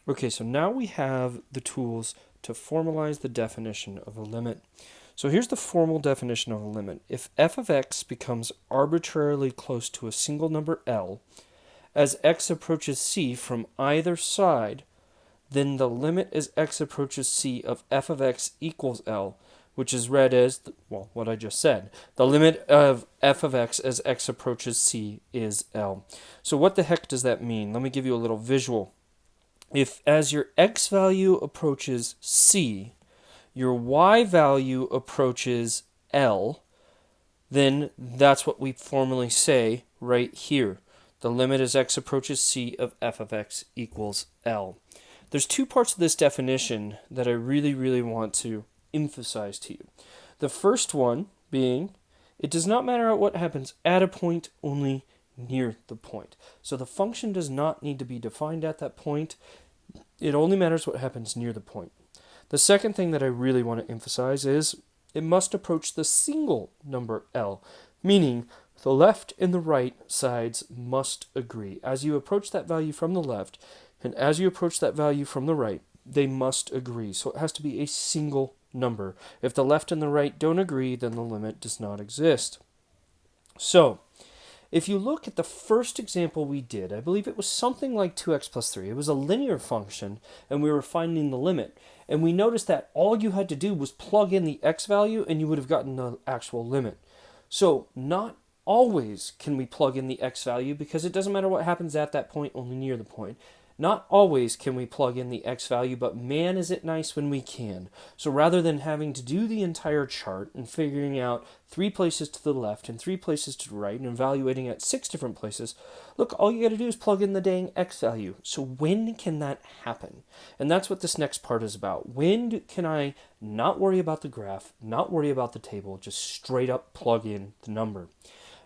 Okay, so now we have the tools to formalize the definition of a limit. So here's the formal definition of a limit. If f of x becomes arbitrarily close to a single number L, as x approaches c from either side, then the limit as x approaches c of f of x equals L, which is read as, well, what I just said. The limit of f of x as x approaches c is L. So what the heck does that mean? Let me give you a little visual. If as your x value approaches c, your y value approaches L, then that's what we formally say right here. The limit as x approaches c of f of x equals L. There's two parts of this definition that I really want to emphasize to you. The first one being, it does not matter what happens at a point, only near the point. So the function does not need to be defined at that point. It only matters what happens near the point. The second thing that I really want to emphasize is it must approach the single number L, meaning the left and the right sides must agree. As you approach that value from the left, and as you approach that value from the right, they must agree. So it has to be a single number. If the left and the right don't agree, then the limit does not exist. So, if you look at the first example we did, I believe it was something like 2x plus 3. It was a linear function, and we were finding the limit. And we noticed that all you had to do was plug in the x value, and you would have gotten the actual limit. So, not always can we plug in the x value, because it doesn't matter what happens at that point, only near the point. Not always can we plug in the x value, but man is it nice when we can. So rather than having to do the entire chart and figuring out 3 places to the left and 3 places to the right and evaluating at 6 different places, look, all you got to do is plug in the dang x value. So when can that happen? And that's what this next part is about. When can I not worry about the graph, not worry about the table, just straight up plug in the number?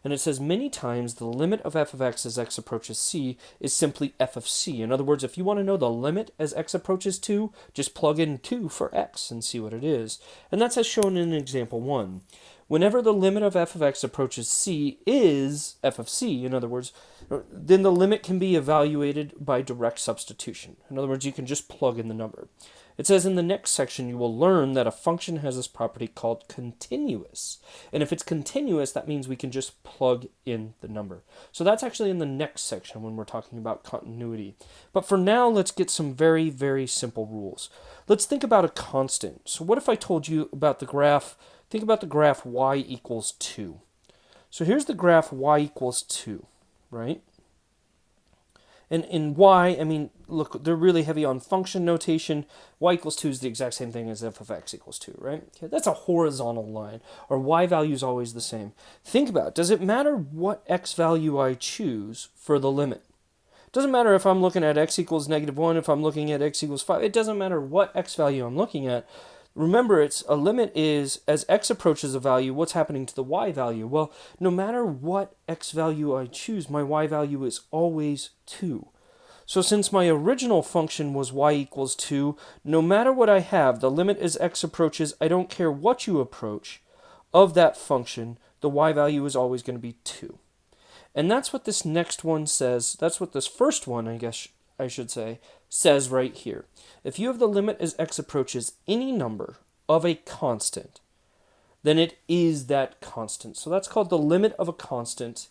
And it says many times the limit of f of x as x approaches c is simply f of c. In other words, if you want to know the limit as x approaches 2, just plug in 2 for x and see what it is. And that's as shown in example 1. Whenever the limit of f of x approaches c is f of c, in other words, then the limit can be evaluated by direct substitution. In other words, you can just plug in the number. It says in the next section you will learn that a function has this property called continuous. And if it's continuous, that means we can just plug in the number. So that's actually in the next section when we're talking about continuity. But for now, let's get some very simple rules. Let's think about a constant. So what if I told you about the graph? Think about the graph y equals 2. So here's the graph y equals 2, right? And in y, I mean, look, they're really heavy on function notation. Y equals 2 is the exact same thing as f of x equals 2, right? Okay, that's a horizontal line, or y value is always the same. Think about it. Does it matter what x value I choose for the limit? It doesn't matter if I'm looking at x equals -1, if I'm looking at x equals 5. It doesn't matter what x value I'm looking at. Remember, it's a limit is, as x approaches a value, what's happening to the y value? Well, no matter what x value I choose, my y value is always 2. So since my original function was y equals 2, no matter what I have, the limit as x approaches, I don't care what you approach, of that function, the y value is always going to be 2. And that's what this next one says. That's what this first one, I guess I should say, says right here. If you have the limit as x approaches any number of a constant, then it is that constant. So that's called the limit of a constant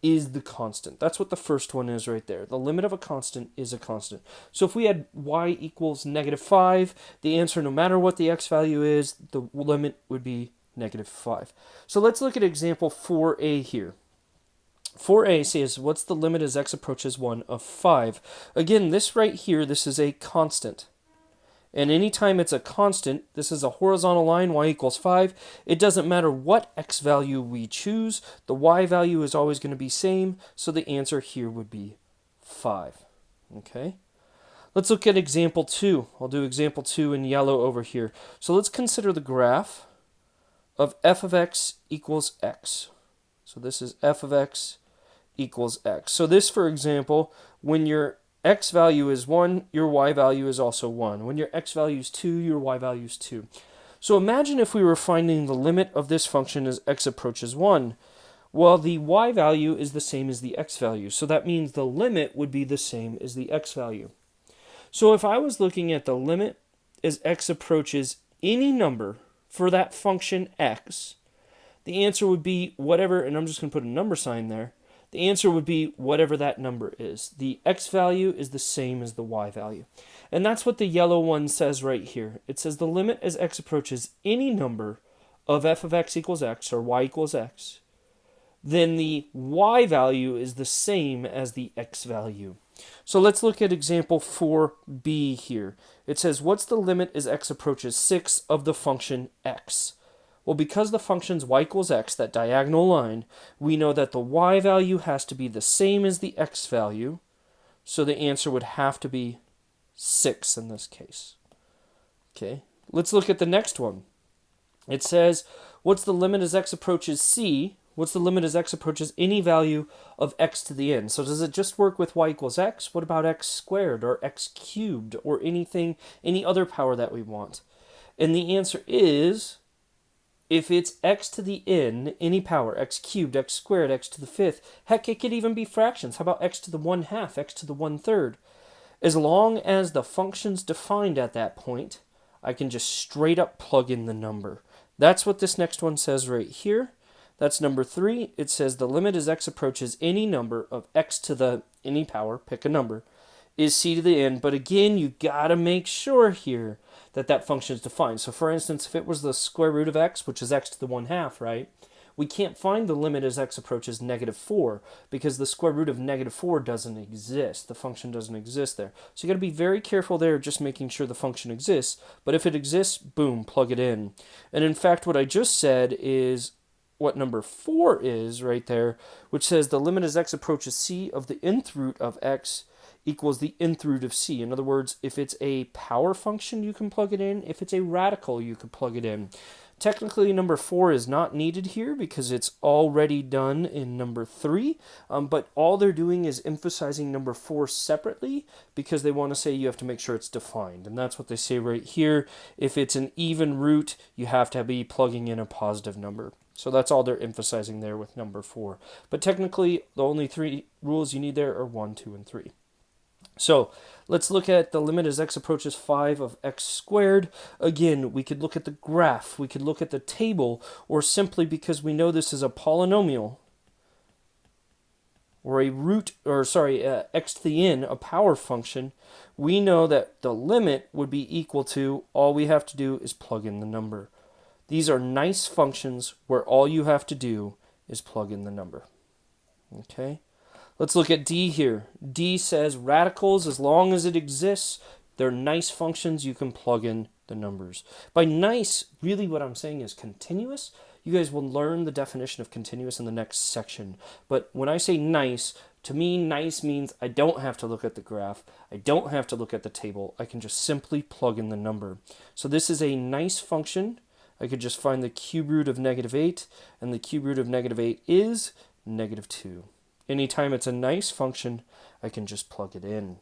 is the constant. That's what the first one is right there. The limit of a constant is a constant. So if we had y equals -5, the answer, no matter what the x value is, the limit would be -5. So let's look at example 4a here. 4a says, what's the limit as x approaches 1 of 5? Again, this right here, this is a constant. And anytime it's a constant, this is a horizontal line, y equals 5. It doesn't matter what x value we choose. The y value is always going to be same, so the answer here would be 5. Okay? Let's look at example 2. I'll do example 2 in yellow over here. So let's consider the graph of f of x equals x. So this is f of x equals x. So this, for example, when your x value is 1, your y value is also 1. When your x value is 2, your y value is 2. So imagine if we were finding the limit of this function as x approaches 1. Well, the y value is the same as the x value. So that means the limit would be the same as the x value. So if I was looking at the limit as x approaches any number for that function x, the answer would be whatever, and I'm just going to put a number sign there. The answer would be whatever that number is. The x value is the same as the y value. And that's what the yellow one says right here. It says the limit as x approaches any number of f of x equals x, or y equals x, then the y value is the same as the x value. So let's look at example 4b here. It says, what's the limit as x approaches 6 of the function x? Well, because the function's y equals x, that diagonal line, we know that the y value has to be the same as the x value, so the answer would have to be 6 in this case. Okay, let's look at the next one. It says, what's the limit as x approaches c? What's the limit as x approaches any value of x to the n? So does it just work with y equals x? What about x squared or x cubed or anything, any other power that we want? And the answer is, if it's x to the n, any power, x cubed, x squared, x to the fifth, heck, it could even be fractions. How about x to the 1/2, x to the 1/3? As long as the function's defined at that point, I can just straight up plug in the number. That's what this next one says right here. That's number 3. It says the limit as x approaches any number of x to the any power, pick a number, is c to the n. But again, you gotta make sure here that that function is defined. So for instance, if it was the square root of x, which is x to the 1/2, right? We can't find the limit as x approaches -4 because the square root of -4 doesn't exist. The function doesn't exist there. So you got to be very careful there, just making sure the function exists. But if it exists, boom, plug it in. And in fact, what I just said is what number 4 is right there, which says the limit as x approaches c of the nth root of x equals the nth root of c. In other words, if it's a power function, you can plug it in. If it's a radical, you can plug it in. Technically, number 4 is not needed here because it's already done in number 3, but all they're doing is emphasizing number 4 separately because they want to say you have to make sure it's defined, and that's what they say right here. If it's an even root, you have to be plugging in a positive number. So that's all they're emphasizing there with number 4. But technically, the only 3 rules you need there are 1, 2, and 3. So let's look at the limit as x approaches 5 of x squared. Again, we could look at the graph, we could look at the table, or simply because we know this is a polynomial, or a root, or sorry, x to the n, a power function, we know that the limit would be equal to, all we have to do is plug in the number. These are nice functions where all you have to do is plug in the number. Okay? Let's look at D here. D says radicals, as long as it exists, they're nice functions. You can plug in the numbers. By nice, really what I'm saying is continuous. You guys will learn the definition of continuous in the next section. But when I say nice, to me, nice means I don't have to look at the graph. I don't have to look at the table. I can just simply plug in the number. So this is a nice function. I could just find the cube root of -8, and the cube root of -8 is -2. Anytime it's a nice function, I can just plug it in.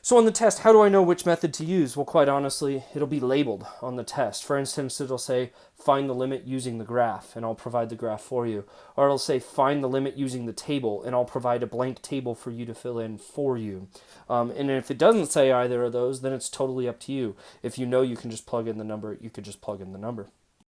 So on the test, how do I know which method to use? Well, quite honestly, it'll be labeled on the test. For instance, it'll say, find the limit using the graph, and I'll provide the graph for you. Or it'll say, find the limit using the table, and I'll provide a blank table for you to fill in for you. And if it doesn't say either of those, then it's totally up to you. If you know you can just plug in the number, you could just plug in the number.